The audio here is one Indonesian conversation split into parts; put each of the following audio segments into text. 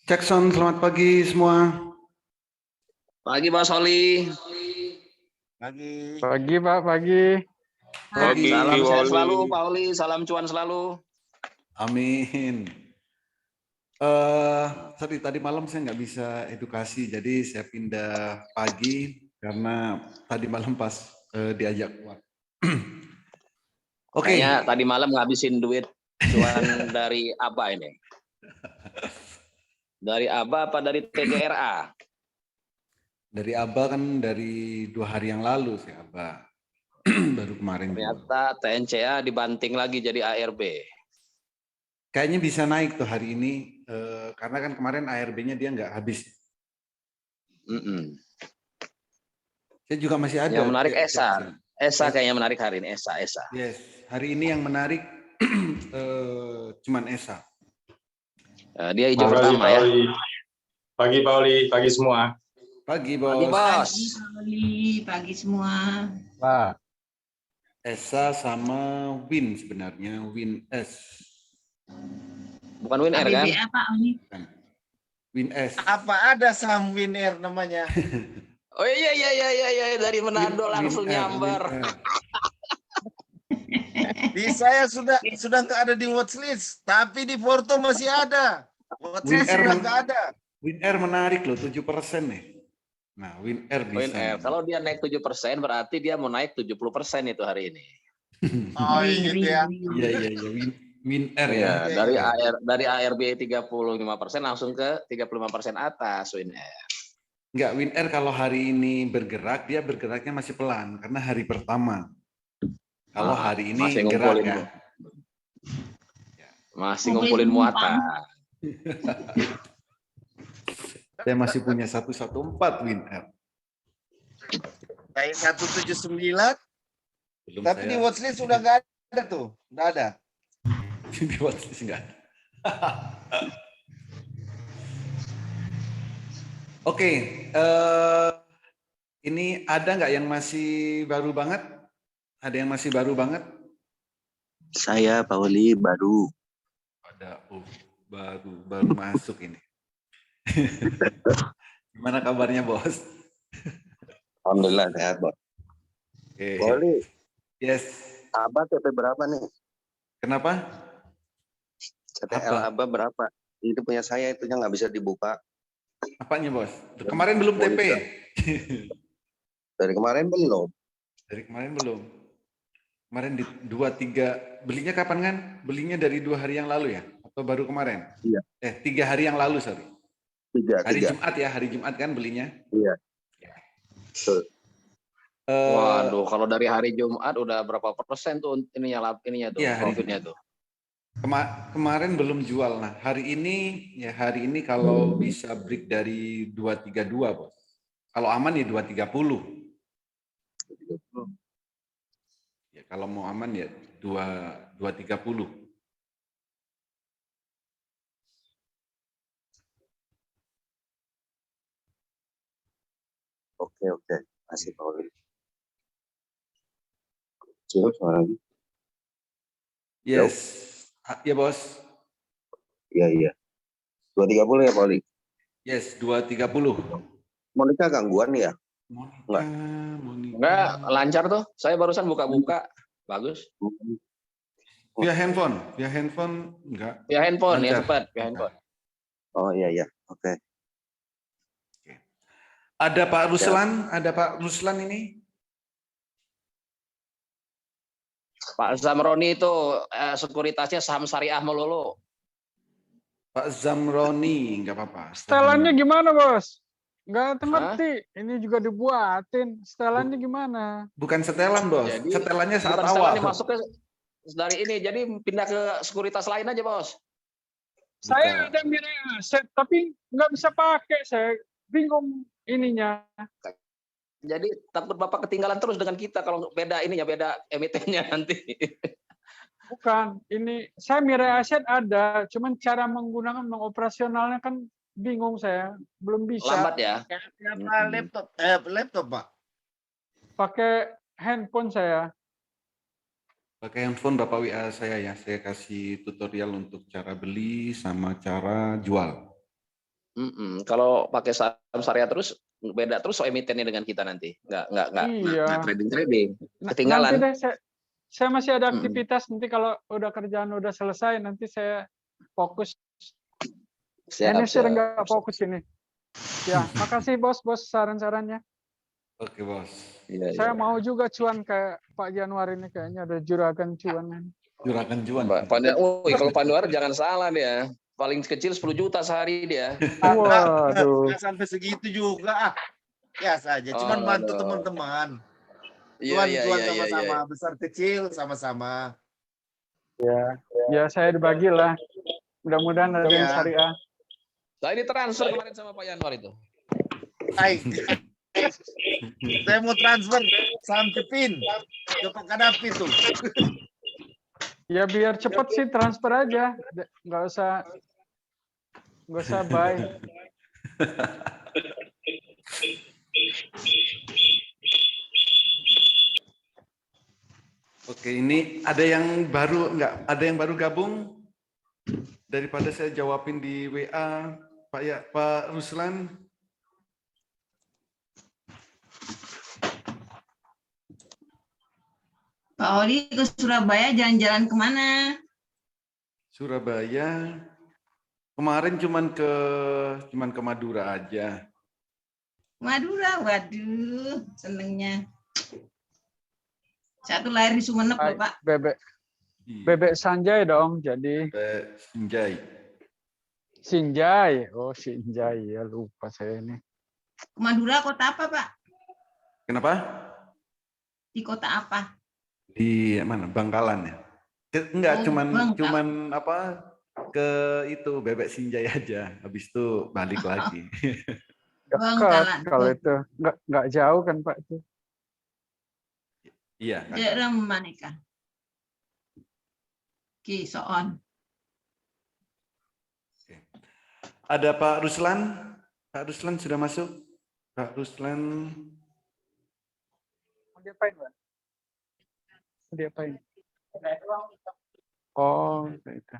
Jackson, selamat pagi semua. Pagi Mas Oli. Pagi. Pagi Pak, pagi. Pagi. Salam sehat selalu Pak Oli, salam cuan selalu. Amin. Sorry, tadi malam saya nggak bisa edukasi, jadi saya pindah pagi karena tadi malam pas diajak kuat. Oke. Kayaknya tadi malam ngabisin duit cuan dari Aba ini. Dari Aba apa dari TGRA? Dari Aba kan dari 2 hari yang lalu saya Aba. Baru kemarin. Ternyata TNCA dibanting lagi jadi ARB. Kayaknya bisa naik tuh hari ini karena kan kemarin ARB-nya dia nggak habis. Saya juga masih ada. Yang menarik ESA. ESA kayaknya menarik hari ini. ESA. Yes, hari ini yang menarik cuman ESA. Dia hijau pertama ya. Pagi Pak Oli, pagi semua. Pagi bos. Pagi bos. Pagi semua. Pak. ESA sama WIN sebenarnya, WIN-S. Bukan WinR kan? Apa Oli? WIN-S. Apa ada saham WinR namanya? Oh iya dari Manado langsung nyambar. Di saya sudah nggak ada di watchlist, tapi di Porto masih ada. Watchlist sudah nggak ada. WIN-R menarik loh, 7% nih. Nah, WIN-R bisa. WinR. Kalau dia naik 7% berarti dia mau naik 70% itu hari ini. Oh gitu ya. Iya, WIN-R ya. Dari ARB 35% langsung ke 35% atas WinR. Enggak, WinR kalau hari ini bergerak, dia bergeraknya masih pelan karena hari pertama. Kalau hari ini masih gerak ya. Masih ngumpulin muatan. Saya masih punya 114 WinR. Kayak 179, Belum tapi saya... di watchlist sudah nggak ada tuh. Nggak ada. Di watchlist enggak ada. Oke, ini ada nggak yang masih baru banget? Ada yang masih baru banget? Saya Pak Oli baru. Ada, baru masuk ini. Gimana kabarnya bos? Alhamdulillah sehat Bos. Okay. Pak Oli. Yes. Aba TP berapa nih? Kenapa? CTL Aba berapa? Itu punya saya, itunya nggak bisa dibuka. Apanya bos? Kemarin belum TP. Dari kemarin belum. Dari kemarin belum. Kemarin di 2-3 belinya kapan kan? Belinya dari 2 hari yang lalu ya? Atau baru kemarin? Iya. 3 hari yang lalu sorry. Hari Jumat ya, hari Jumat kan belinya? Iya. Waduh, kalau dari hari Jumat udah berapa persen tuh ininya tuh, ya, profitnya tuh? Kemarin belum jual. Nah, hari ini kalau bisa break dari 232, bos. Kalau aman ya 230. Ya, kalau mau aman ya 230. Oke. Masih Pak Oli. Ciro suaranya. Yes. Ya, bos. Iya. 230 ya Pak Oli? Yes, 230. Monika gangguan ya? Monika. Enggak, lancar tuh. Saya barusan buka-buka. Bagus. Via handphone enggak. Via handphone lancar. ya cepat, via handphone. Oh iya. Oke. Ada Pak Ruslan ini. Pak Zamroni itu sekuritasnya saham syariah melulu. Pak Zamroni, enggak apa-apa. Setelannya gimana bos? Nggak ngerti. Ini juga dibuatin. Setelannya gimana? Bukan setelan bos. Jadi, setelannya saat bukan awal. Setelan masuknya dari ini. Jadi pindah ke sekuritas lain aja bos. Saya ada Mirai Aset, tapi nggak bisa pakai. Saya bingung ininya. Jadi takut Bapak ketinggalan terus dengan kita kalau beda emitennya nanti. Bukan, ini saya Mirai Aset ada, cuman cara menggunakan mengoperasionalnya kan bingung saya, belum bisa. Lambat ya. Laptop Pak. Pakai handphone saya. Pakai handphone Bapak WA saya ya. Saya kasih tutorial untuk cara beli sama cara jual. Kalau pakai saham syariah terus beda terus so emitennya dengan kita nanti. Nggak Iya. trading. Nanti Ketinggalan. deh saya masih ada Mm-mm. aktivitas, nanti kalau udah kerjaan udah selesai nanti saya fokus. Ini sering nggak fokus ini. Ya, makasih bos saran-sarannya. Oke, Bos. Iya, Saya iya. mau juga cuan kayak Pak Januar ini, kayaknya ada juragan cuan ini. Juragan cuan. Kalau Panduar jangan salah dia. Paling kecil 10 juta sehari dia. Waduh. Nggak sampai segitu juga. Ya saja, cuman bantu Aduh. teman-teman. Iya, Cuan iya. sama-sama, besar kecil sama-sama. Ya saya dibagi lah. Mudah-mudahan ada yang Iya. syariah. Nah, ini transfer kemarin sama Pak Januar itu. Baik. Saya mau transfer saham Cepin ke Pak Kadafi tuh. Ya biar cepet sih transfer aja. Nggak usah buy. Oke, ini ada yang baru enggak? Ada yang baru gabung? Daripada saya jawabin di WA, Pak Ruslan. Pak Oli ke Surabaya jalan-jalan kemana? Surabaya. Kemarin cuman ke Madura aja. Madura, waduh, senengnya. Satu lahir di Sumeneb loh, Pak. Bebek Sanjay dong, jadi Sinjai. Sinjai. Oh, Sinjai ya, lupa saya ini. Ke Madura kota apa, Pak? Kenapa? Di kota apa? Di mana? Bangkalan ya? Enggak, Bangkalan. cuman apa? Ke itu Bebek Sinjai aja. Habis itu balik lagi. Bangkalan. Kalau itu nggak jauh kan Pak itu. Iya. Daerah mana kan? Oke, so on. Ada Pak Ruslan? Pak Ruslan sudah masuk? Pak Ruslan. Mau diapain, Pak? Mau diapain? Oh, itu.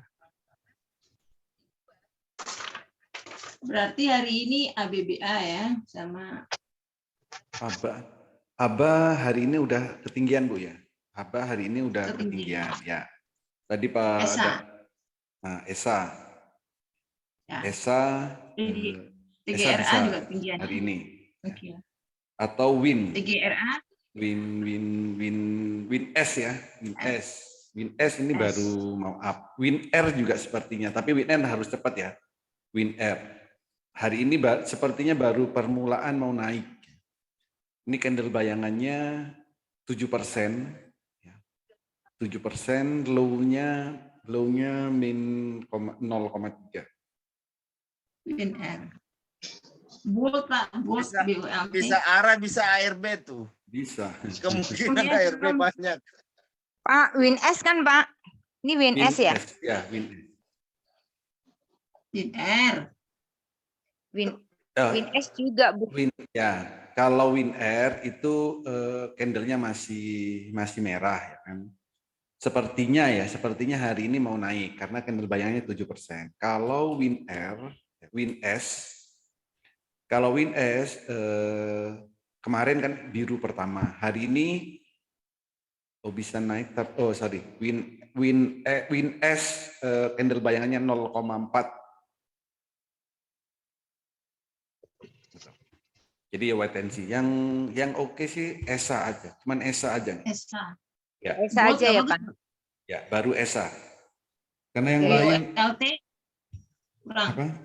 Berarti hari ini ABBA ya, sama Aba hari ini udah ketinggian Bu ya? Aba hari ini udah ketinggian ya. Tadi Pak Esa. ada Esa. Ya. Esa TGRA bisa juga ketinggian hari ini. Oke. Atau TGRA Win S ya, Win S ini baru mau up. Win R juga sepertinya, tapi Win R harus cepat ya. Win R hari ini sepertinya baru permulaan mau naik. Ini candle bayangannya 7%, 7%, low-nya min 0,3. Win R. Bolt Pak, Bolt BULT. Bisa ARA, bisa ARB tuh. Bisa. Kemungkinan ARB banyak. Pak, Win S kan Pak? Ini Win S ya? Ya, Win S. Win R. Win S juga Bu. Ya, kalau Win R itu candlenya masih merah ya kan. Sepertinya hari ini mau naik karena candle bayangannya 7%. Kalau Win S kemarin kan biru pertama. Hari ini bisa naik Win S candle bayangannya 0,4. Jadi ya wait and see. Yang oke sih ESA aja. Cuman ESA aja. ESA. Ya. ESA aja ya Pak. Ya, baru ESA. Karena yang lain BULT kurang. apa?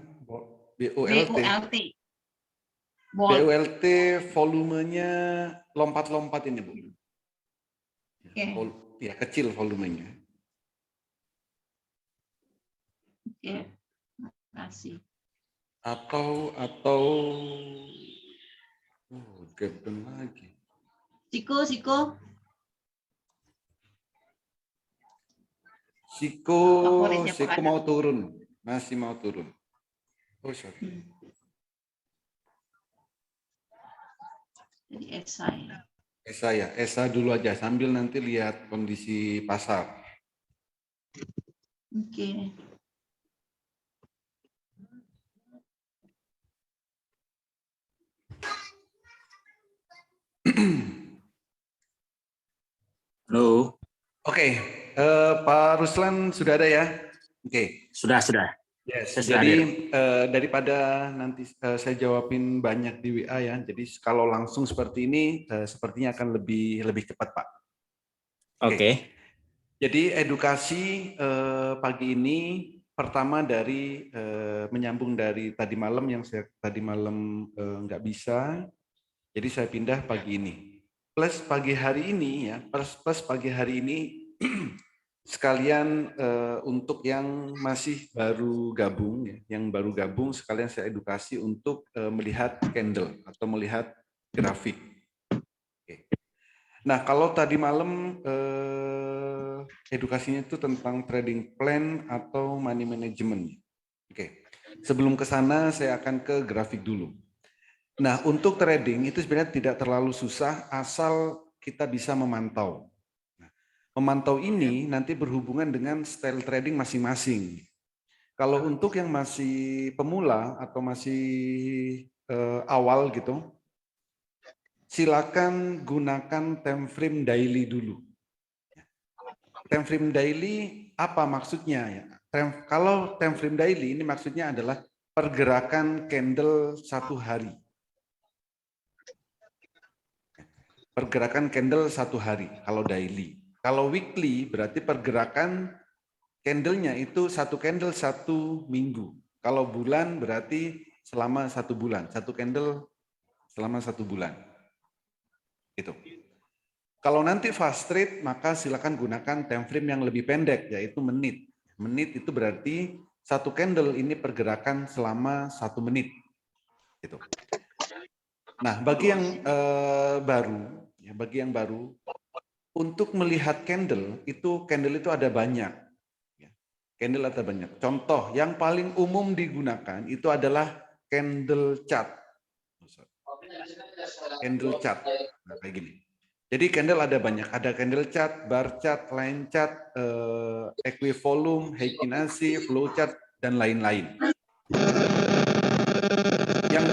BULT. BULT. BULT volumenya lompat-lompat ini, Bu. Oke. Ya, kecil volumenya. Oke. Makasih. Atau gabung lagi. Siko. Siko mau turun, masih mau turun. Oh, sorry. Jadi ESA ya. ESA ya, ESA dulu aja sambil nanti lihat kondisi pasar. Oke. Halo, Oke, Pak Ruslan sudah ada ya? Oke. sudah. Yes, Saya sudah jadi hadir. daripada nanti saya jawabin banyak di WA ya, jadi kalau langsung seperti ini sepertinya akan lebih cepat, Pak. Oke. Jadi edukasi pagi ini pertama dari menyambung dari tadi malam yang saya tadi malam nggak bisa, jadi saya pindah pagi ini. Plus pagi hari ini ya, plus pagi hari ini sekalian untuk yang masih baru gabung, ya, yang baru gabung sekalian saya edukasi untuk melihat candle atau melihat grafik. Oke. Nah kalau tadi malam edukasinya itu tentang trading plan atau money management. Oke. Sebelum ke sana saya akan ke grafik dulu. Nah untuk trading itu sebenarnya tidak terlalu susah asal kita bisa memantau. Memantau ini nanti berhubungan dengan style trading masing-masing. Kalau untuk yang masih pemula atau masih awal gitu, silakan gunakan time frame daily dulu. Time frame daily apa maksudnya ya? Kalau time frame daily ini maksudnya adalah pergerakan candle satu hari. Pergerakan candle satu hari kalau daily. Kalau weekly berarti pergerakan candlenya itu satu candle satu minggu. Kalau bulan berarti selama satu bulan. Satu candle selama satu bulan. Itu. Kalau nanti fast trade maka silakan gunakan time frame yang lebih pendek yaitu menit. Menit itu berarti satu candle ini pergerakan selama 1 menit. Gitu. Nah, bagi yang baru, untuk melihat candle itu ada banyak. Candle ada banyak. Contoh yang paling umum digunakan itu adalah candle chart. Candle chart, nah, kayak gini. Jadi candle ada banyak. Ada candle chart, bar chart, line chart, equivolume, Heikin-Ashi, flow chart, dan lain-lain. Yang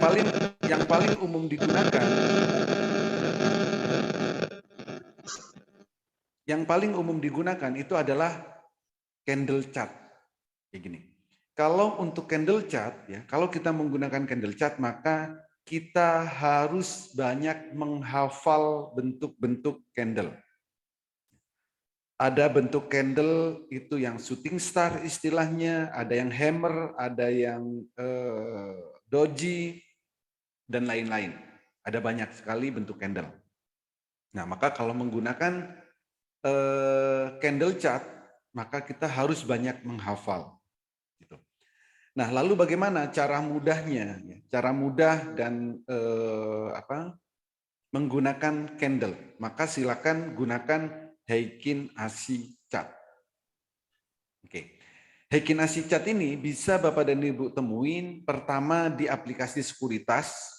paling umum digunakan itu adalah candle chart. Kayak gini. Kalau untuk candle chart ya, kalau kita menggunakan candle chart maka kita harus banyak menghafal bentuk-bentuk candle. Ada bentuk candle itu yang shooting star istilahnya, ada yang hammer, ada yang doji, dan lain-lain. Ada banyak sekali bentuk candle. Nah, maka kalau menggunakan candle chart, maka kita harus banyak menghafal. Gitu. Nah, lalu bagaimana cara mudahnya? Cara mudah dan menggunakan candle. Maka silakan gunakan Heikin-Ashi chart. Oke. Heikin-Ashi chart ini bisa Bapak dan Ibu temuin pertama di aplikasi sekuritas.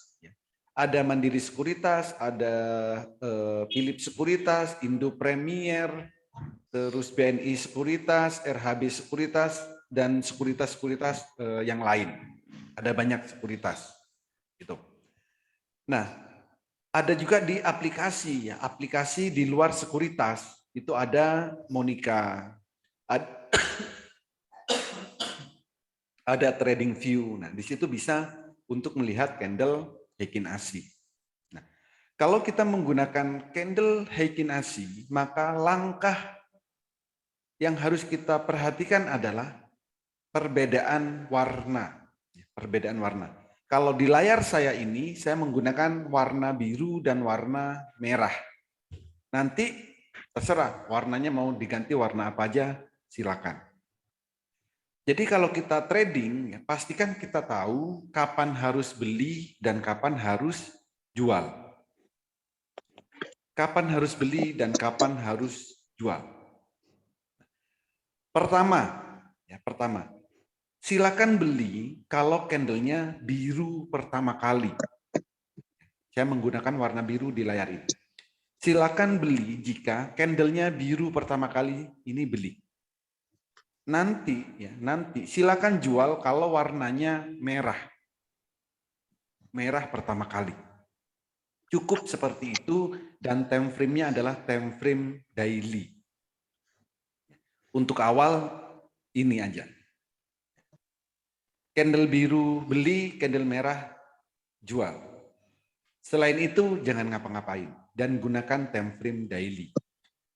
Ada Mandiri Sekuritas, ada Philip Sekuritas, Indo Premier, terus BNI Sekuritas, RHB Sekuritas, dan sekuritas-sekuritas yang lain. Ada banyak sekuritas. Gitu. Nah, ada juga di aplikasi, ya, aplikasi di luar sekuritas. Itu ada Monica, ada TradingView. Nah, di situ bisa untuk melihat candle Heikin-Ashi. Nah, kalau kita menggunakan candle Heikin-Ashi, maka langkah yang harus kita perhatikan adalah perbedaan warna. Perbedaan warna. Kalau di layar saya ini, saya menggunakan warna biru dan warna merah. Nanti terserah warnanya mau diganti warna apa aja, silakan. Jadi kalau kita trading, ya, pastikan kita tahu kapan harus beli dan kapan harus jual. Kapan harus beli dan kapan harus jual. Pertama, silakan beli kalau candlenya biru pertama kali. Saya menggunakan warna biru di layar ini. Silakan beli jika candlenya biru pertama kali ini beli. Nanti silakan jual kalau warnanya merah. Merah pertama kali. Cukup seperti itu dan time frame-nya adalah time frame daily. Untuk awal ini aja. Candle biru beli, candle merah jual. Selain itu jangan ngapa-ngapain dan gunakan time frame daily.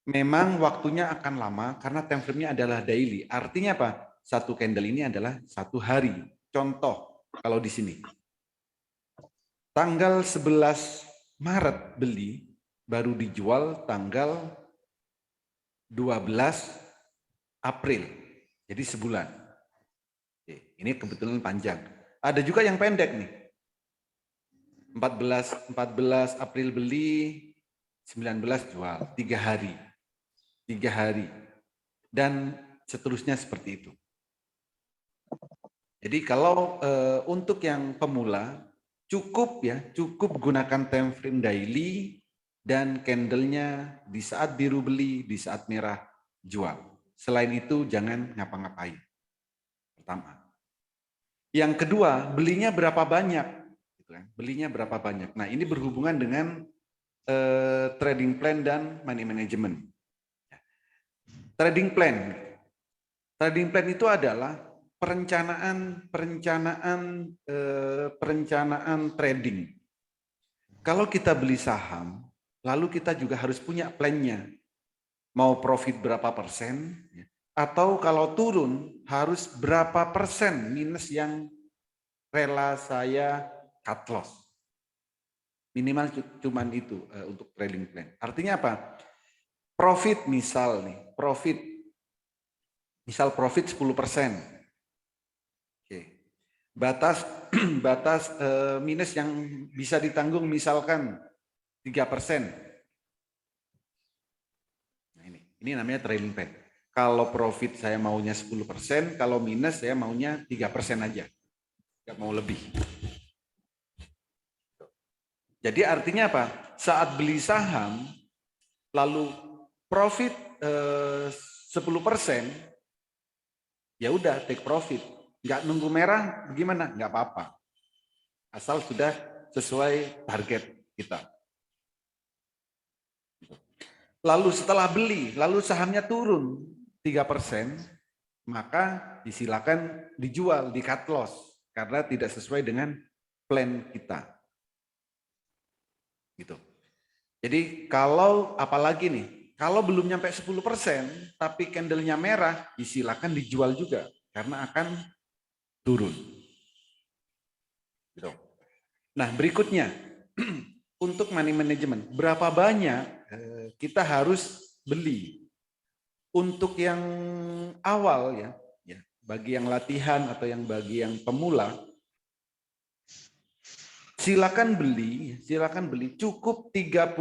Memang waktunya akan lama karena time frame-nya adalah daily. Artinya apa? Satu candle ini adalah 1 hari. Contoh kalau di sini. Tanggal 11 Maret beli, baru dijual tanggal 12 April. Jadi sebulan. Ini kebetulan panjang. Ada juga yang pendek nih. 14 April beli, 19 jual, 3 hari. 3 hari. Dan seterusnya seperti itu. Jadi kalau untuk yang pemula, cukup gunakan time frame daily dan candlenya di saat biru beli, di saat merah jual. Selain itu jangan ngapa-ngapain. Pertama. Yang kedua, belinya berapa banyak? Belinya berapa banyak? Nah, ini berhubungan dengan trading plan dan money management. Trading plan itu adalah perencanaan trading. Kalau kita beli saham, lalu kita juga harus punya plannya. Mau profit berapa persen, atau kalau turun harus berapa persen minus yang rela saya cut loss. Minimal cuman itu untuk trading plan. Artinya apa? Profit misal nih, profit 10%. Oke. Batas minus yang bisa ditanggung misalkan 3%. Nah, ini namanya trading plan. Kalau profit saya maunya 10%, kalau minus saya maunya 3% aja. Nggak mau lebih. Jadi artinya apa? Saat beli saham, lalu profit 10%, ya udah take profit. Nggak nunggu merah, gimana? Nggak apa-apa. Asal sudah sesuai target kita. Lalu setelah beli, lalu sahamnya turun 3%, maka disilakan dijual, di cut loss. Karena tidak sesuai dengan plan kita. Gitu. Jadi kalau apalagi nih, kalau belum nyampe 10%, tapi candlenya merah, disilakan dijual juga. Karena akan turun. Gitu. Nah berikutnya, untuk money management, berapa banyak kita harus beli? Untuk yang awal ya, bagi yang latihan atau yang bagi yang pemula, silakan beli cukup 30%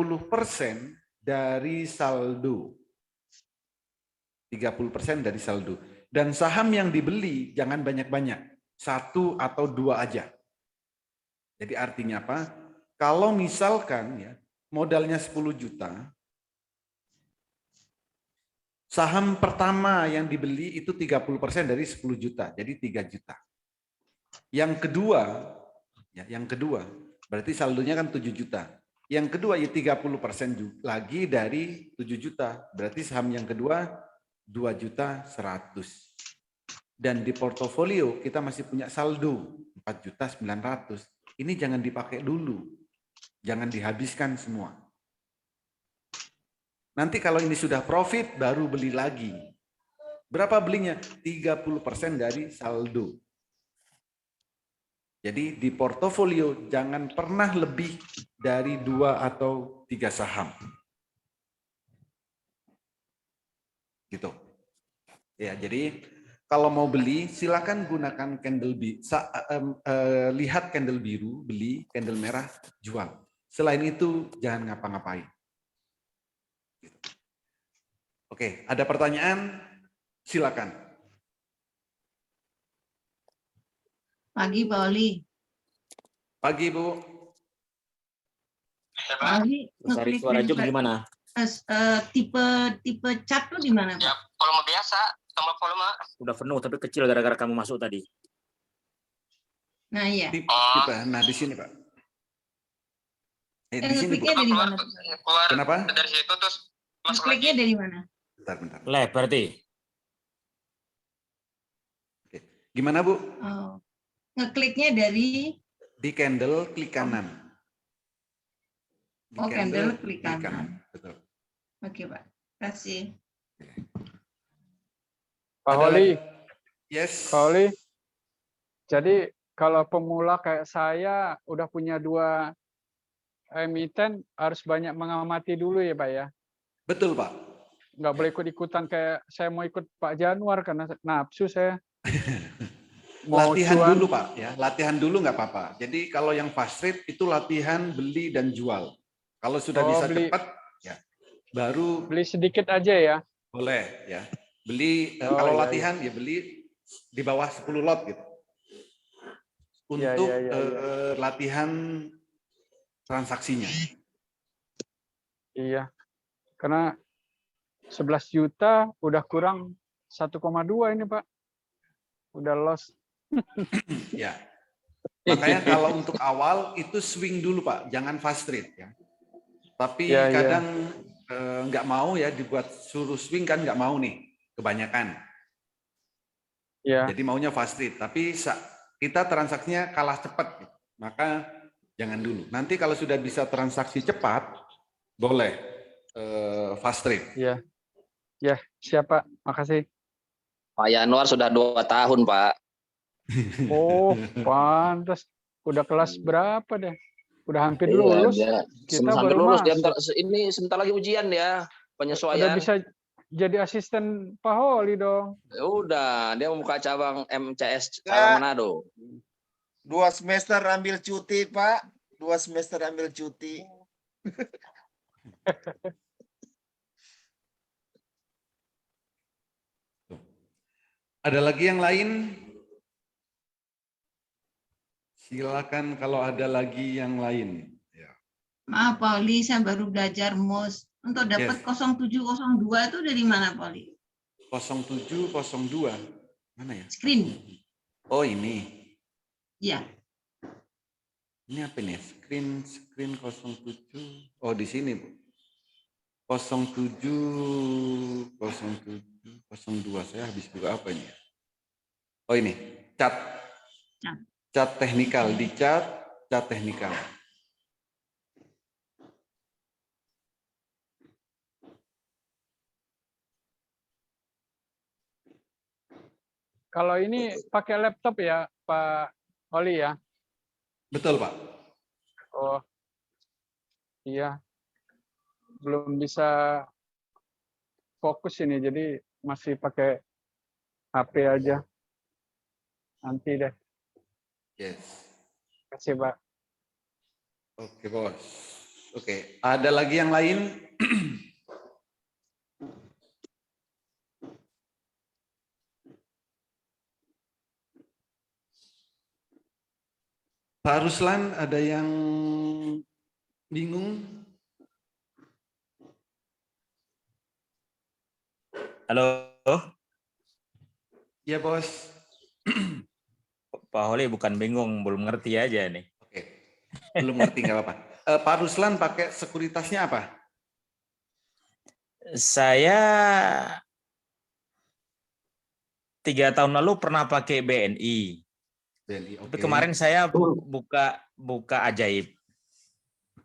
dari saldo. 30% dari saldo. Dan saham yang dibeli jangan banyak-banyak. 1 atau 2 aja. Jadi artinya apa? Kalau misalkan ya modalnya 10 juta, saham pertama yang dibeli itu 30% dari 10 juta, jadi 3 juta. Yang kedua, berarti saldonya kan 7 juta. Yang kedua ya 30% lagi dari 7 juta, berarti saham yang kedua 2.100.000. Dan di portofolio kita masih punya saldo 4.900.000. Ini jangan dipakai dulu, jangan dihabiskan semua. Nanti kalau ini sudah profit baru beli lagi. Berapa belinya? 30% dari saldo. Jadi di portofolio jangan pernah lebih dari 2 atau 3 saham. Gitu. Ya, jadi kalau mau beli silakan gunakan candle lihat candle biru, beli candle merah, jual. Selain itu jangan ngapa-ngapain. Gitu. Oke, ada pertanyaan? Silakan. Pagi, Pak Oli. Pagi, Bu. Pak Ali, Cari ngeklik suara Jum verify. gimana? Tipe chat tuh di mana, Pak? Volume biasa, tambah volume. Udah penuh tapi kecil gara-gara kamu masuk tadi. Nah, iya. Tipe. Nah, di sini, Pak. Di sini, Bu. Ngekliknya dari mana? Keluar Kenapa? dari situ terus masuk lagi. Ngekliknya dari mana? Bentar. Lab berarti. Oke. Gimana, Bu? Oh. Ngekliknya dari Di candle, klik kanan. Di candle, klik kanan. Betul. Oke, Pak. Terima kasih. Pak Ada Holi, lagi? Yes. Pak Holi. Jadi kalau pemula kayak saya udah punya 2 emiten harus banyak mengamati dulu ya Pak ya. Betul, Pak. Nggak boleh ikut-ikutan kayak saya mau ikut Pak Januar karena nafsu saya. Mau Latihan cuan. dulu, Pak. Ya, latihan dulu nggak apa-apa. Jadi kalau yang fast trade itu latihan beli dan jual. Kalau sudah bisa cepat, ya baru Beli sedikit aja ya. boleh ya. Beli iya, kalau latihan ya beli di bawah 10 lot gitu. Untuk latihan transaksinya. Iya. Karena 11 juta udah kurang 1,2 ini Pak. Udah loss. Ya. Makanya kalau untuk awal itu swing dulu, Pak, jangan fast trade ya. Tapi kadang nggak mau ya dibuat suruh swing kan nggak mau nih kebanyakan. Ya. Jadi maunya fast trade, tapi kita transaksinya kalah cepat, gitu. Maka jangan dulu. Nanti kalau sudah bisa transaksi cepat, boleh fast trade. Ya. Ya, siap Pak. Makasih. Pak Januar sudah 2 tahun, Pak. Oh, pantas. Udah kelas berapa deh? Udah hampir Iya, lulus. dia Kita hampir baru lulus. Dia masuk. ini sebentar lagi ujian ya, Udah penyesuaian. bisa jadi asisten Pak Holi dong. Udah, dia membuka cabang MCS Ya. cabang Manado. 2 semester ambil cuti, Pak. 2 semester ambil cuti. Ada lagi yang lain? Silakan kalau ada lagi yang lain. Ya. Maaf, Pak Oli, saya baru belajar MOS. Untuk dapat 0702 itu dari mana, Pak Oli? 0702. Mana ya? Screen. Oh, ini. Iya. Ini apa nih? Screen 07. Oh, di sini, Bu. 0702. Saya habis buka apa ini? Oh, ini. Cat. Cat teknikal. Di cat teknikal. Kalau ini pakai laptop ya, Pak Holi ya? Betul, Pak. Oh, iya. Belum bisa fokus ini, jadi masih pakai HP aja. Nanti deh. Yes. Terima kasih, Pak. Oke, Bos. Oke, ada lagi yang lain? Pak Ruslan, ada yang bingung? Halo, Ya, Bos. Pak Holi bukan bingung, belum ngerti aja nih. Oke, belum ngerti nggak apa-apa. Pak Ruslan pakai sekuritasnya apa? Saya 3 tahun lalu pernah pakai BNI. BNI, Tapi kemarin saya buka ajaib.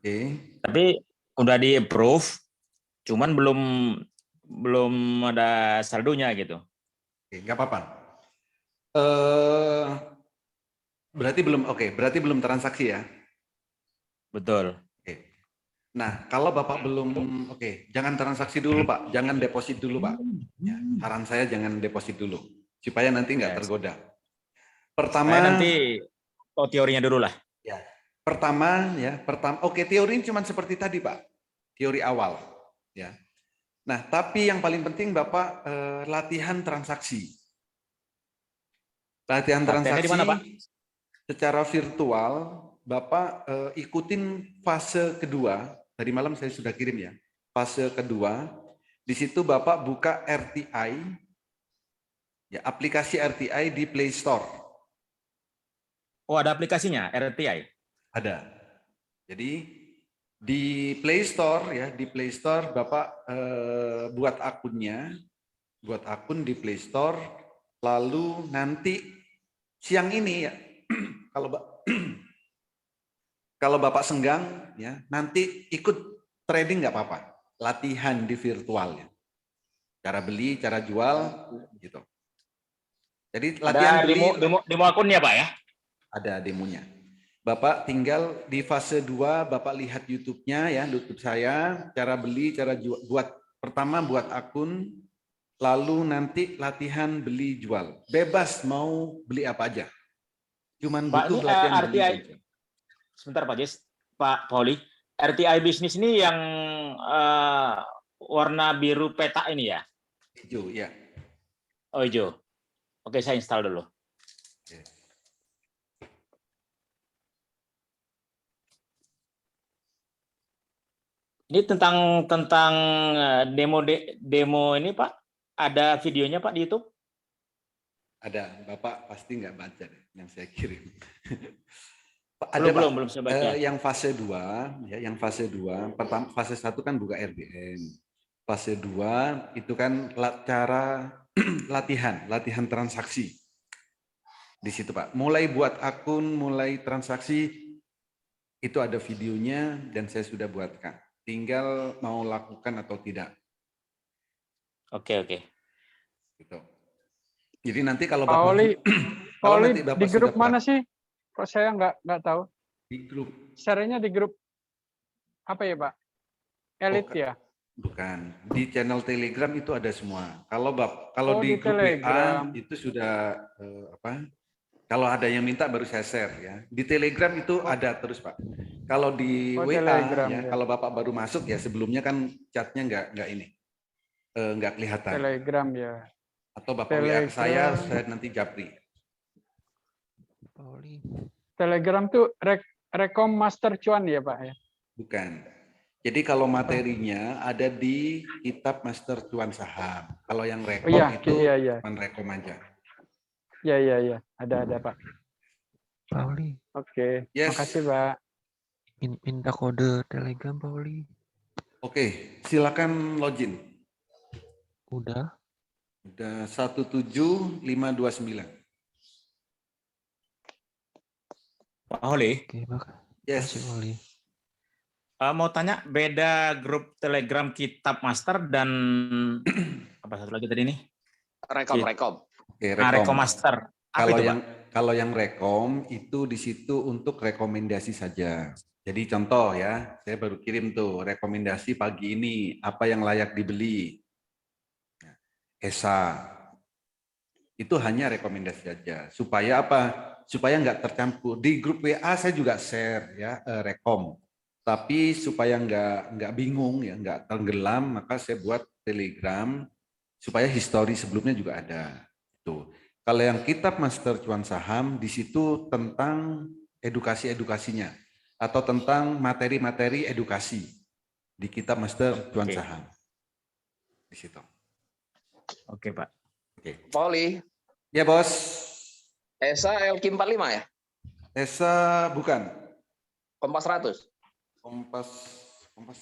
Oke. Tapi udah di approve, cuman belum ada saldonya gitu. Oke, nggak apa-apa. Berarti belum transaksi ya? Betul. Oke. Nah, kalau Bapak belum, jangan transaksi dulu, Pak. Jangan deposit dulu, Pak. Ya, saran saya jangan deposit dulu, supaya nanti nggak tergoda. Pertama, Saya nanti teorinya dulu lah. ya. Pertama, teori ini cuma seperti tadi, Pak. Teori awal, ya. Nah, tapi yang paling penting Bapak latihan transaksi. Latihan transaksi di mana, Pak? Secara virtual, Bapak ikutin fase kedua tadi malam saya sudah kirim ya. Fase kedua, di situ Bapak buka RTI, ya aplikasi RTI di Play Store. Oh, ada aplikasinya RTI. Ada. Jadi di Play Store ya, di Play Store Bapak buat akun di Play Store, lalu nanti siang ini ya, kalau Bapak senggang ya, nanti ikut trading nggak apa-apa, latihan di virtual ya. Cara beli, cara jual gitu. Jadi latihan Ada demo akunnya, Pak ya? ada demonya. Bapak tinggal di fase 2, Bapak lihat YouTube-nya ya, YouTube saya, cara beli, cara jual, pertama buat akun, lalu nanti latihan beli jual. Bebas mau beli apa aja. Cuman Pak, butuh ini latihan beli RTI. saja. Sebentar Pak Jess, Pak Pauli, RTI bisnis ini yang warna biru peta ini ya? Hijau ya. Oh hijau. Oke, saya install dulu. Oke. Ini tentang demo ini Pak, ada videonya Pak di YouTube? Ada, Bapak pasti nggak baca deh yang saya kirim. Belum saya baca. Yang fase 2 ya, yang fase 2, pertama fase 1 kan buka RBN. Fase 2 itu kan cara latihan transaksi. Di situ Pak, mulai buat akun, mulai transaksi itu ada videonya dan saya sudah buatkan. Tinggal mau lakukan atau tidak. Oke. Gitu. Jadi nanti kalau Pak Bapak Oli, kalau Oli nanti Bapak di grup sudah mana sih? Kok saya nggak tahu? di grup Share-nya di grup apa ya Pak? Elit ya? bukan, di channel Telegram itu ada semua. Kalau Oh, di di grup Telegram. WA itu sudah kalau ada yang minta baru saya share ya. Di Telegram itu ada terus Pak. Kalau di WA Telegram, ya, ya. kalau Bapak baru masuk ya, sebelumnya kan chatnya nggak kelihatan. Telegram ya. Atau Bapak WA ke saya Telegram. nanti japri. Telegram tuh Rekom Master Cuan ya Pak ya? Bukan. Jadi kalau materinya ada di kitab Master Cuan Saham. Kalau yang rekom itu iya. cuma rekom aja. Iya. Ada Pak. Pauli, Oke. Yes. Makasih Pak. minta kode Telegram Pauli. Oke, silakan login. Udah. Udah 17529. Pak Pauli, Oke, makasih Yes. Pauli. mau tanya beda grup Telegram Kitab Master dan apa satu lagi tadi nih? Rekom. Oke, Rekom Master. Apa itu, Pak? Kalau yang rekom itu di situ untuk rekomendasi saja. Jadi contoh ya, saya baru kirim tuh rekomendasi pagi ini apa yang layak dibeli. ESA. Itu hanya rekomendasi saja. Supaya apa? Supaya nggak tercampur. Di grup WA saya juga share ya rekom. Tapi supaya nggak bingung ya, nggak tenggelam, maka saya buat Telegram supaya histori sebelumnya juga ada. Tuh. Kalau yang kitab Master Cuan Saham di situ tentang edukasinya atau tentang materi-materi edukasi di kitab Master Cuan Saham. Di situ. Oke, Pak. Oke. Pauli, Ya, Bos. ESA LQ45 ya? ESA bukan. Kompas 100? Kompas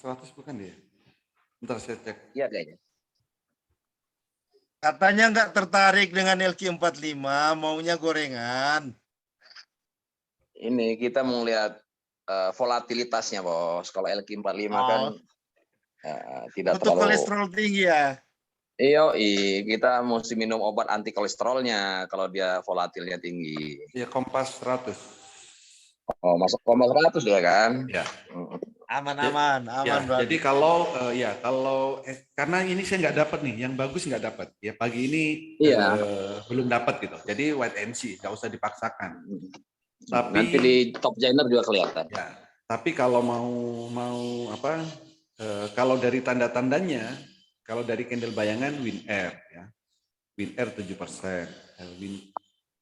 100 bukan dia. Bentar saya cek. Iya kayaknya. Katanya nggak tertarik dengan LQ45, maunya gorengan. Ini kita mau lihat volatilitasnya, Bos. Kalau LQ45 kan tidak Untuk terlalu. kolesterol tinggi ya. Iya, kita mesti minum obat anti kolesterolnya kalau dia volatilnya tinggi. Ya, Kompas 100. Oh, masuk Kompas 100 ya kan? Ya. Aman, Ya, Bang. jadi kalau karena ini saya nggak dapat nih, yang bagus nggak dapat. Ya pagi ini belum dapat gitu. Jadi wait and see, nggak usah dipaksakan. Tapi nanti di top joiner juga kelihatan. Ya, tapi kalau kalau dari tanda-tandanya, kalau dari candle bayangan WinR ya, WinR 7%,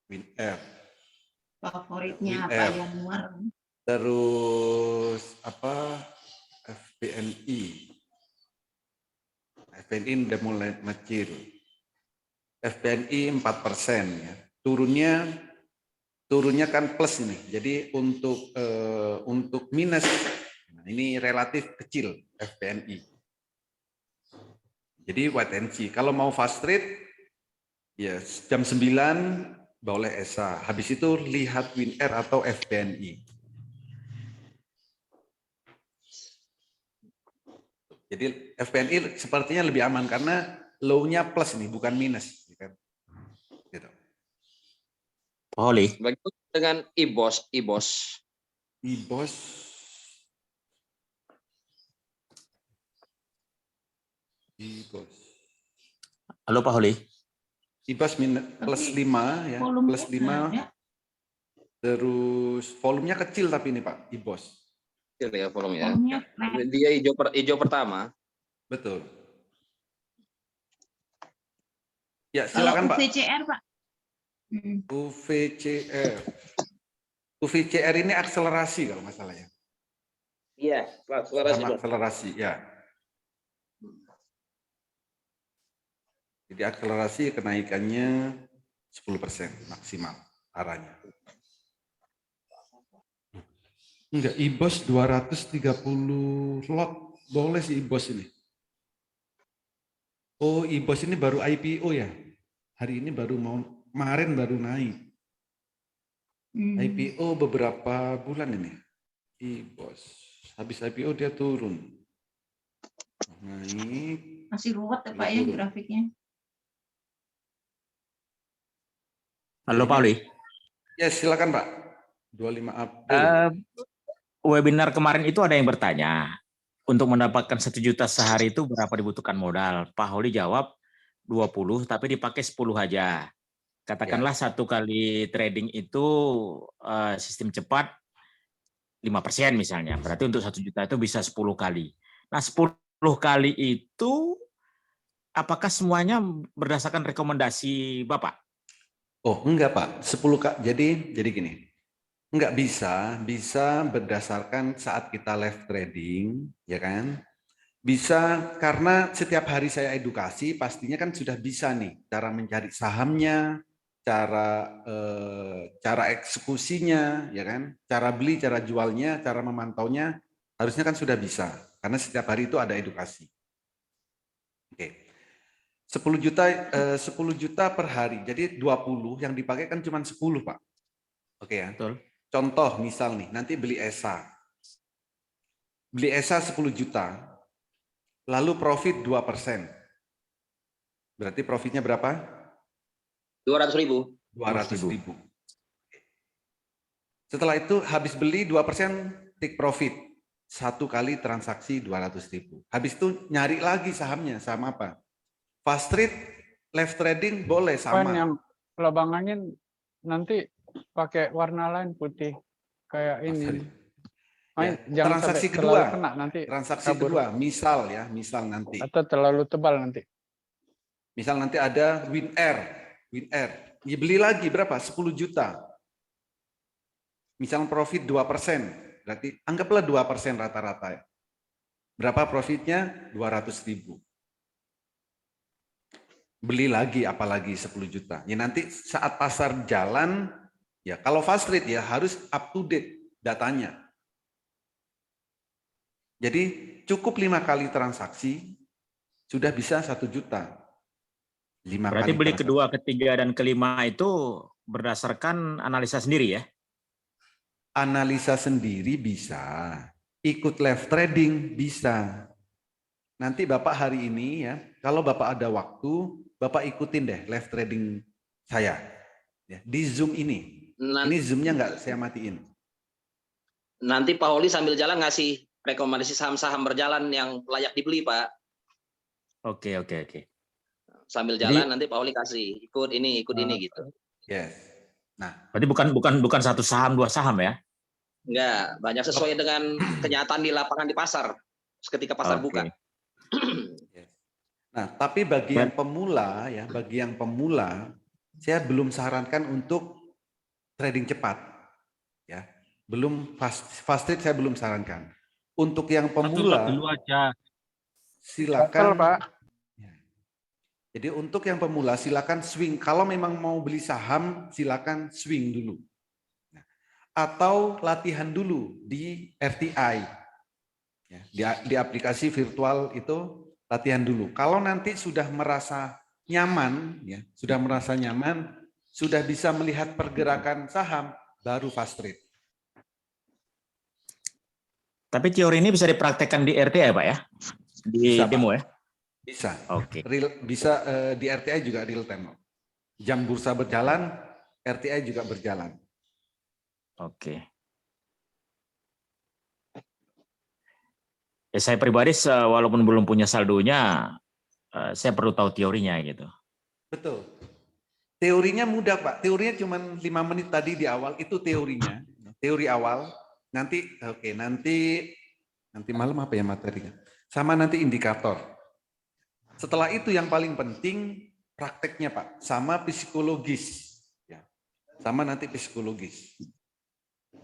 WinR. Favoritnya WinR. apa yang luar? Terus FBNI. FBNI udah mulai ngecil. FBNI 4% ya. Turunnya kan plus nih. Jadi untuk minus, nah ini relatif kecil FBNI. Jadi wait and see. Kalau mau fast trade, ya jam 9 boleh ESA. Habis itu lihat WinR atau FBNI. Jadi FBNI sepertinya lebih aman karena low-nya plus nih, bukan minus. Gitu. Pak Holi. Bagaimana dengan IBOS? IBOS. Halo Pak Holi. IBOS plus 5 ya, plus 5. Terus volumenya kecil tapi ini Pak, IBOS. Kecil ya volumenya. Dia hijau pertama. Betul. Ya, silakan Pak. UVCR, Pak. UVCR ini akselerasi kalau nggak salah ya. Iya, akselerasi ya. Jadi akselerasi kenaikannya 10% maksimal arahnya. Enggak, IBOS 230 lot. Boleh sih IBOS ini. Oh, IBOS ini baru IPO ya. Hari ini kemarin baru naik. IPO beberapa bulan ini. IBOS. Habis IPO dia turun. Naik. Masih ruwet ya Pak ya grafiknya. Halo Pak Holi. Ya, silakan Pak. 25 April. Webinar kemarin itu ada yang bertanya, untuk mendapatkan 1 juta sehari itu berapa dibutuhkan modal? Pak Holi jawab 20 tapi dipakai 10 aja. Katakanlah 1 kali trading itu sistem cepat 5% misalnya. Berarti untuk 1 juta itu bisa 10 kali. Nah 10 kali itu apakah semuanya berdasarkan rekomendasi Bapak? Oh enggak Pak, 10 Kak. Jadi gini. Enggak bisa berdasarkan saat kita live trading, ya kan? Bisa karena setiap hari saya edukasi, pastinya kan sudah bisa nih cara mencari sahamnya, cara eksekusinya, ya kan? Cara beli, cara jualnya, cara memantaunya, harusnya kan sudah bisa. Karena setiap hari itu ada edukasi. Oke. 10 juta per hari. Jadi 20 yang dipakai kan cuma 10, Pak. Oke ya. Betul. Contoh misal nih, nanti beli ESA. Beli ESA 10 juta, lalu profit 2%. Berarti profitnya berapa? 200.000. 200.000. Setelah itu habis beli 2% take profit. 1 kali transaksi 200.000. Habis itu nyari lagi sahamnya, saham apa? Fast trade, live trading boleh sama. Yang lubang angin nanti pakai warna lain putih kayak ini. Ya, transaksi kedua, kena, nanti transaksi kedua, misal nanti. Atau terlalu tebal nanti. Misal nanti ada WinR. Ya, beli lagi berapa? 10 juta. Misal profit 2%, berarti anggaplah 2% rata-rata ya. Berapa profitnya? 200.000. Beli lagi apalagi 10 juta. Ya nanti saat pasar jalan, ya kalau fast trade ya harus up to date datanya. Jadi cukup 5 kali transaksi sudah bisa 1 juta. 5 Berarti kali beli transaksi. kedua, ketiga, dan kelima itu berdasarkan analisa sendiri ya? Analisa sendiri bisa. Ikut live trading bisa. Nanti Bapak hari ini ya, kalau Bapak ada waktu, Bapak ikutin deh live trading saya. Ya, di Zoom ini. Ini Zoom-nya nggak saya matiin. Nanti Pak Holi sambil jalan ngasih rekomendasi saham-saham berjalan yang layak dibeli, Pak. Oke. Sambil jalan nanti Pak Holi kasih ikut ini gitu. Yes. Nah, berarti bukan 1 saham, 2 saham ya? Enggak, banyak sesuai dengan kenyataan di lapangan di pasar ketika pasar buka. Nah, tapi bagi yang pemula ya, saya belum sarankan untuk trading cepat. Ya. Belum fast trade saya belum sarankan. Untuk yang Satu lot pemula, dulu aja. Betul, silakan. Pak. Jadi untuk yang pemula silakan swing. Kalau memang mau beli saham, silakan swing dulu. Atau latihan dulu di RTI. Ya, di aplikasi virtual itu latihan dulu. Kalau nanti sudah merasa nyaman, ya, sudah bisa melihat pergerakan saham, baru fast trade. Tapi teori ini bisa dipraktekkan di RTA ya Pak ya? Di Bisa, Pak. demo ya? Bisa. Oke. Bisa di RTI juga real time. Jam bursa berjalan, RTI juga berjalan. Oke. Ya, saya pribadi walaupun belum punya saldonya, saya perlu tahu teorinya gitu. Betul. Teorinya mudah, Pak. Teorinya cuma 5 menit tadi di awal, itu teorinya. Teori awal. Nanti malam apa ya materinya? Sama nanti indikator. Setelah itu yang paling penting prakteknya, Pak. Sama psikologis. Ya. Sama nanti psikologis.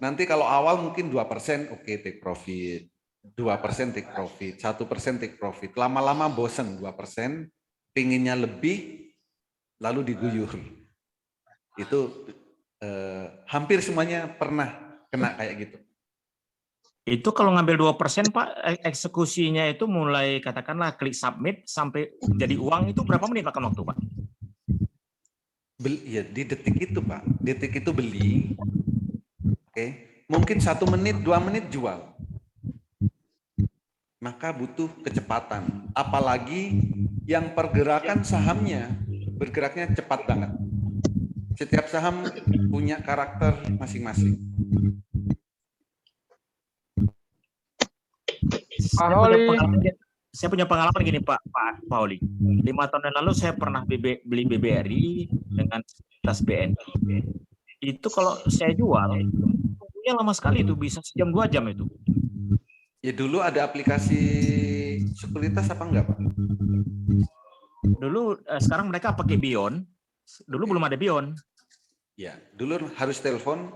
Nanti kalau awal mungkin 2%, oke, take profit. 2% take profit, 1% take profit. Lama-lama bosen 2%, pinginnya lebih, lalu diguyur. Itu hampir semuanya pernah kena kayak gitu. Itu kalau ngambil 2% Pak, eksekusinya itu mulai katakanlah klik submit sampai jadi uang itu berapa menit makan waktu Pak? Ya, di detik itu Pak, detik itu beli, oke, mungkin 1 menit, 2 menit jual. Maka butuh kecepatan. Apalagi yang pergerakan sahamnya bergeraknya cepat banget. Setiap saham punya karakter masing-masing. Saya punya pengalaman gini Pak Pauli. 5 tahun yang lalu saya pernah beli BBRI dengan tas BNI. Itu kalau saya jual, tunggunya lama sekali itu, bisa sejam 2 jam itu. Ya dulu ada aplikasi sekuritas apa enggak Pak? Dulu sekarang mereka pakai Bion. Dulu belum ada Bion. Ya, dulu harus telepon.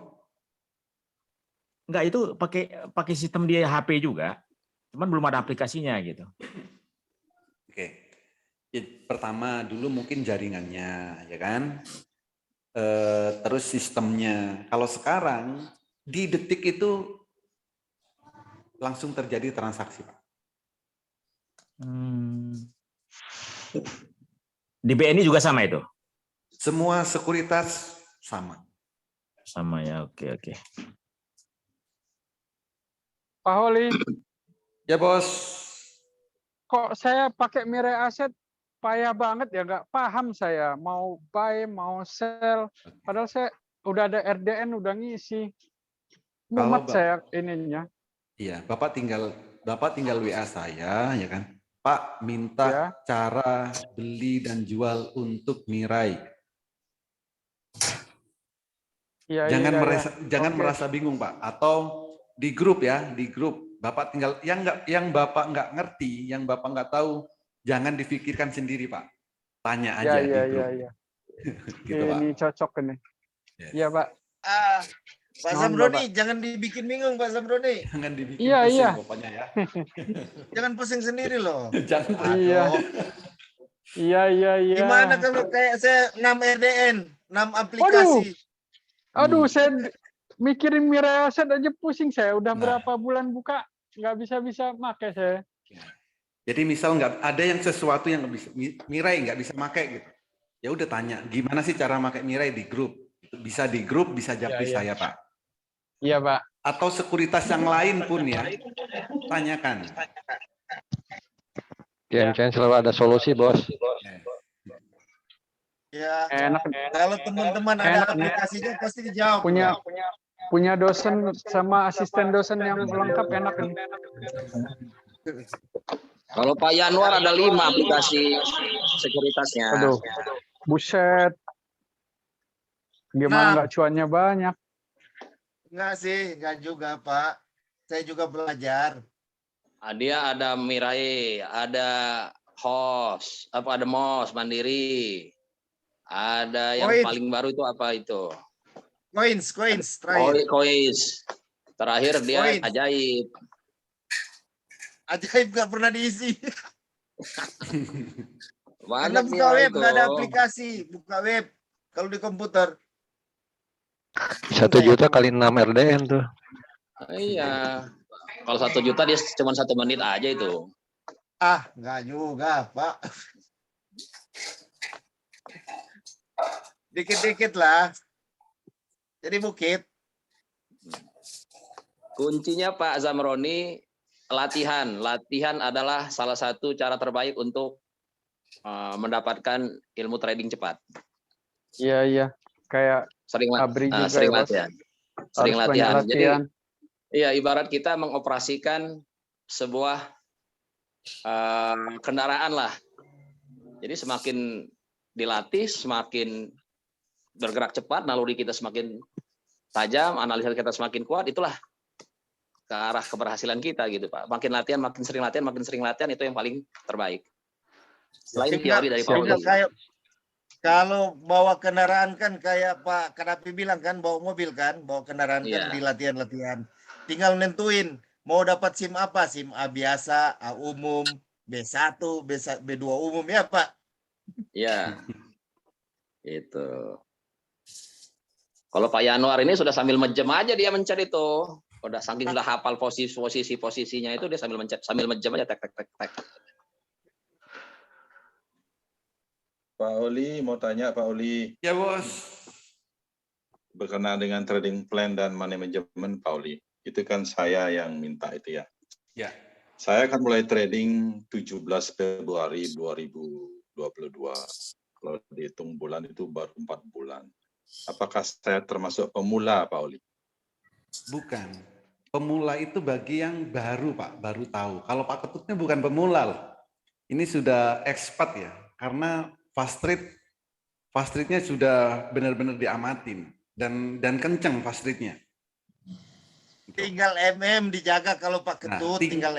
Enggak, itu pakai sistem dia HP juga. Cuman belum ada aplikasinya gitu. Oke. Ya, pertama dulu mungkin jaringannya, ya kan? Terus sistemnya. Kalau sekarang di detik itu langsung terjadi transaksi, Pak. Di BNI juga sama itu? Semua sekuritas sama. Sama ya, oke. Pak Holi. Ya bos. Kok saya pakai Mirai Aset payah banget ya, nggak paham saya mau buy mau sell. Padahal saya udah ada RDN, udah ngisi. Mumet saya ininya. Iya, Bapak tinggal WA saya, ya kan? Pak minta cara beli dan jual untuk Mirai. Jangan merasa bingung Pak. Atau di grup ya, di grup. Bapak tinggal yang Bapak nggak ngerti, yang Bapak nggak tahu, jangan difikirkan sendiri Pak. Tanya aja di grup. Iya. Gitu, ini Pak. cocok ini. Iya Pak. Pak Zamroni, jangan dibikin bingung Pak Zamroni. Jangan dibikin pusing pokoknya ya. Jangan pusing sendiri loh. Jangan. Iya. Gimana kalau kayak saya 6 RDN, 6 aplikasi? Aduh, saya mikirin Mirai Aset aja pusing saya. Udah berapa bulan buka, nggak bisa pakai saya. Jadi misal nggak ada yang sesuatu yang Mirai nggak bisa pakai gitu. Ya udah tanya, gimana sih cara pakai Mirai di grup? Bisa di grup, bisa japri saya Pak. Iya Pak. Atau sekuritas yang lain pun ya, tanyakan. GMCN selalu ada solusi bos. Ya, enak. Kalau teman-teman ada aplikasinya pasti dijawab. Punya dosen sama asisten dosen yang lengkap enak. Kalau Pak Yanwar ada 5 aplikasi sekuritasnya. Aduh, buset. Gimana nggak cuannya banyak? Enggak sih, enggak juga Pak. Saya juga belajar. Dia ada Mirai, ada HOS, ada MOS Mandiri. Ada yang paling baru itu apa itu? Coins terakhir. Coins. Terakhir dia Ajaib. Ajaib nggak pernah diisi. Karena Banyak buka Mira web, itu. nggak ada aplikasi. Buka web. Kalau di komputer. 1 juta kali 6 RDN tuh. Iya. Kalau 1 juta dia cuma 1 menit aja itu. Ah, nggak juga, Pak. Dikit-dikit lah. Jadi bukit. Kuncinya Pak Zamroni latihan. Latihan adalah salah satu cara terbaik untuk mendapatkan ilmu trading cepat. Iya. Kayak Sering Abri juga sering ya, Bos. latihan. Harus Sering banyak latihan. Jadi latihan. iya, ibarat kita mengoperasikan sebuah kendaraan lah. Jadi semakin dilatih, semakin bergerak cepat, naluri kita semakin tajam, analisa kita semakin kuat, itulah ke arah keberhasilan kita gitu Pak. Makin latihan, makin sering latihan itu yang paling terbaik. Selain teori dari Pak Sehingga Uli. kayak kalau bawa kendaraan kan kayak Pak Kadapi bilang kan, bawa mobil kan, bawa kendaraan kan Iya. di latihan-latihan. Tinggal nentuin mau dapat SIM apa, SIM A biasa, A umum, B1, B2 umum ya Pak. Iya. Itu. Kalau Pak Yanuar ini sudah sambil menjem aja dia mencet itu. Udah saking sudah hafal posisinya itu dia sambil mencet, sambil menjem aja tek. Pak Oli, mau tanya Pak Oli, Ya bos. berkenaan dengan trading plan dan money management Pak Oli. Itu kan saya yang minta itu ya. Ya. Saya akan mulai trading 17 Februari 2022. Kalau dihitung bulan itu baru 4 bulan. Apakah saya termasuk pemula Pak Oli? Bukan. Pemula itu bagi yang baru Pak, baru tahu. Kalau Pak Ketutnya bukan pemula loh. Ini sudah expert ya, karena fast trade-nya sudah benar-benar diamatin dan kenceng fast trade-nya. Tinggal dijaga kalau Pak Ketut, tinggal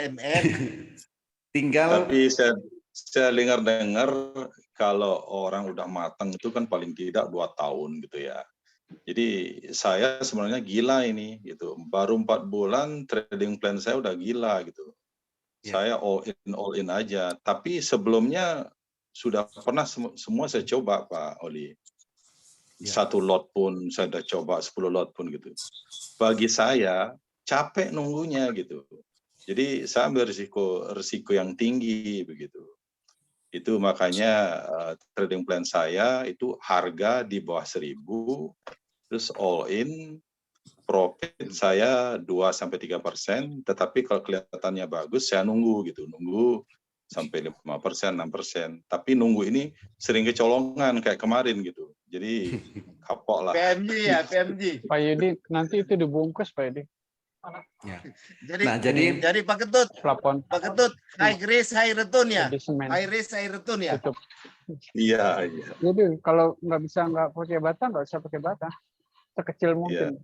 Tinggal. Tapi saya dengar kalau orang udah matang itu kan paling tidak 2 tahun gitu ya. Jadi saya sebenarnya gila ini gitu. Baru 4 bulan trading plan saya udah gila gitu. Saya all in aja. Tapi sebelumnya sudah pernah semua saya coba Pak Oli. 1 lot pun saya udah coba, 10 lot pun gitu. Bagi saya capek nunggunya gitu. Jadi saya ambil risiko yang tinggi begitu. Itu makanya trading plan saya itu harga di bawah 1.000, terus all in, profit saya 2-3%, tetapi kalau kelihatannya bagus saya nunggu gitu, nunggu sampai 5%, 6%. Tapi nunggu ini sering kecolongan kayak kemarin gitu. Jadi kapok lah. PMG. Pak Yudi, nanti itu dibungkus Pak Yudi. Ya. Jadi Pak Ketut, Plafon. Pak Ketut, high risk, high return ya? Jadi semen. High risk, high return ya? Tutup. Iya. Jadi kalau nggak pakai bata, nggak usah pakai bata. Sekecil mungkin.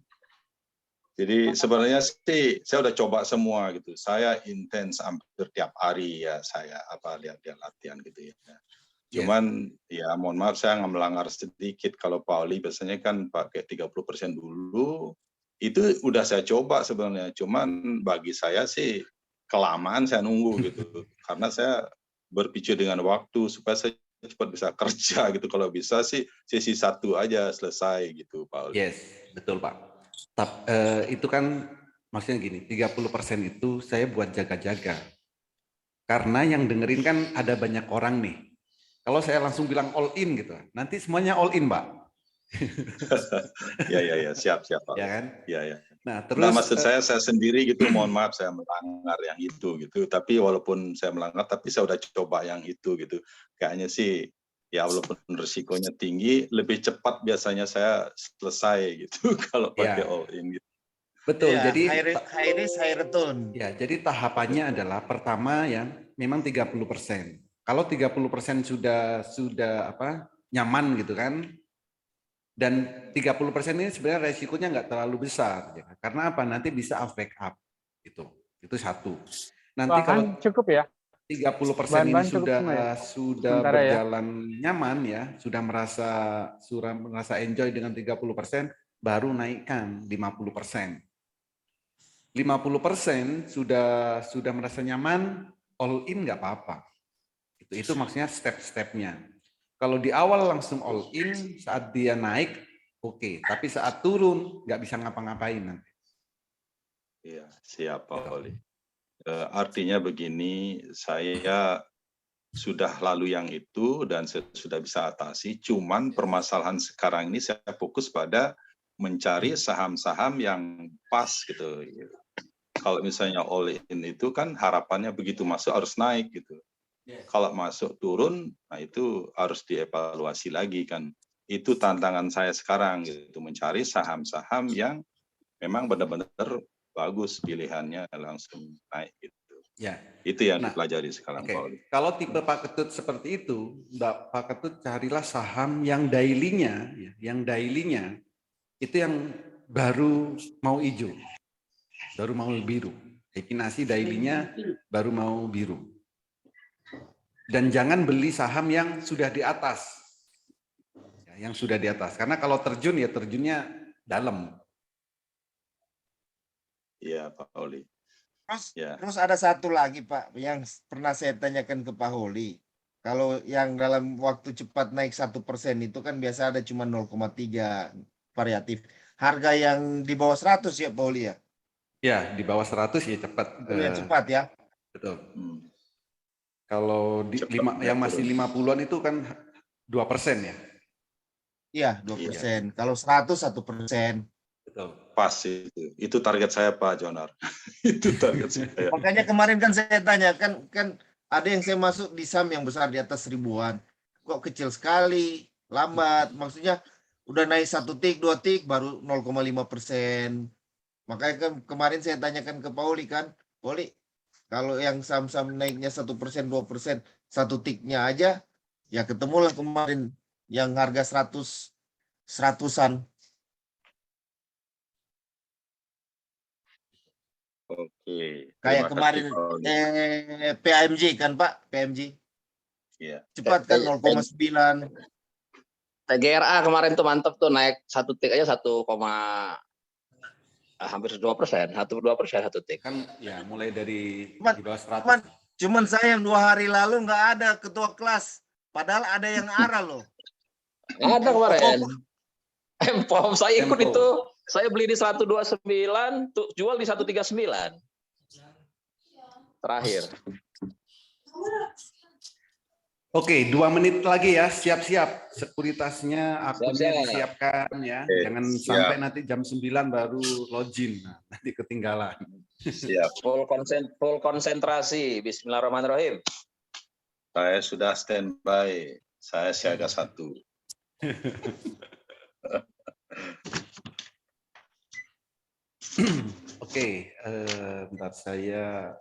Jadi sebenarnya sih saya udah coba semua gitu. Saya intens hampir tiap hari ya saya lihat latihan gitu ya. Cuman ya mohon maaf saya nggak melanggar sedikit. Kalau Pak Oli biasanya kan pakai 30% dulu. Itu udah saya coba sebenarnya. Cuman bagi saya sih kelamaan saya nunggu gitu. Karena saya berpikir dengan waktu supaya saya cepat bisa kerja gitu. Kalau bisa sih sesi 1 aja selesai gitu Pak Oli. Yes, betul Pak. Itu kan maksudnya gini, 30% itu saya buat jaga-jaga. Karena yang dengerin kan ada banyak orang nih. Kalau saya langsung bilang all in gitu, nanti semuanya all in Pak. Ya, siap Pak. Ya kan? Ya. Nah, terus maksud saya sendiri gitu, mohon maaf saya melanggar yang itu gitu. Tapi walaupun saya melanggar, tapi saya udah coba yang itu gitu. Kayaknya sih ya walaupun risikonya tinggi, lebih cepat biasanya saya selesai gitu kalau pakai all in gitu. Betul. Ya, jadi high risk, high return. Ya, jadi tahapannya adalah pertama yang memang 30%. Kalau 30% sudah nyaman gitu kan. Dan 30% ini sebenarnya resikonya nggak terlalu besar ya. Karena apa? Nanti bisa affect up gitu. Itu satu. Nanti kalau cukup ya. 30% ini sudah berjalan nyaman ya, sudah merasa enjoy dengan 30%, baru naikkan 50%. 50% sudah merasa nyaman, all in nggak apa-apa. Itu maksudnya step-stepnya. Kalau di awal langsung all in, saat dia naik, oke. Tapi saat turun, nggak bisa ngapa-ngapain nanti. Iya, siap Pak Oli. Artinya begini, saya sudah lalu yang itu dan sudah bisa atasi. Cuman permasalahan sekarang ini saya fokus pada mencari saham-saham yang pas gitu. Kalau misalnya all in itu kan harapannya begitu masuk harus naik gitu. Kalau masuk turun, nah itu harus dievaluasi lagi kan. Itu tantangan saya sekarang gitu, mencari saham-saham yang memang benar-benar bagus pilihannya langsung naik gitu. Ya. Itu yang dipelajari sekarang Pak Oli. Kalau tipe Pak Ketut seperti itu, Pak Ketut carilah saham yang daily-nya, itu yang baru mau hijau, baru mau biru. Definasi daily-nya baru mau biru. Dan jangan beli saham yang sudah di atas. Yang sudah di atas. Karena kalau terjun ya terjunnya dalam. Iya Pak Oli. Terus ada satu lagi Pak, yang pernah saya tanyakan ke Pak Holi. Kalau yang dalam waktu cepat naik 1% itu kan biasa ada cuma 0,3 variatif. Harga yang di bawah 100 ya Pak Holi ya? Ya, di bawah 100 ya cepat. Cepat ya? Betul. Kalau yang masih 50-an itu kan 2% ya? Iya, 2%. Kalau 100, 1%. Betul. Pas itu. Itu target saya Pak Jonar. Itu target saya. Makanya kemarin kan saya tanya, kan ada yang saya masuk di saham yang besar di atas 1000-an. Kok kecil sekali, lambat. Maksudnya udah naik 1 tik, 2 tik, baru 0,5%. Makanya kan kemarin saya tanyakan ke Pauli kan, Pauli, kalau yang saham-saham naiknya 1%, 2%, 1 tiknya aja, ya ketemulah kemarin yang harga 100-an. Oke. Kayak kemarin PAMJ kan Pak, PAMJ. Iya. Cepat kan 0,9. TGRA kemarin tuh mantep tuh naik 1 tik aja hampir 2%, 1 tik. Kan ya mulai dari di bawah 100. Cuman saya yang 2 hari lalu nggak ada ketua kelas. Padahal ada yang arah loh. Ada kemarin. Empom, saya ikut Empom. itu. Saya beli di 129, tuh jual di 139. Terakhir. Oke, 2 menit lagi ya, siap-siap. Sekuritasnya, akunnya disiapkan ya. Jangan sampai nanti jam 9 baru login. Nah, nanti ketinggalan. Siap. Full konsentrasi. Bismillahirrahmanirrahim. Saya sudah standby. Saya siaga 1. Oke, bentar saya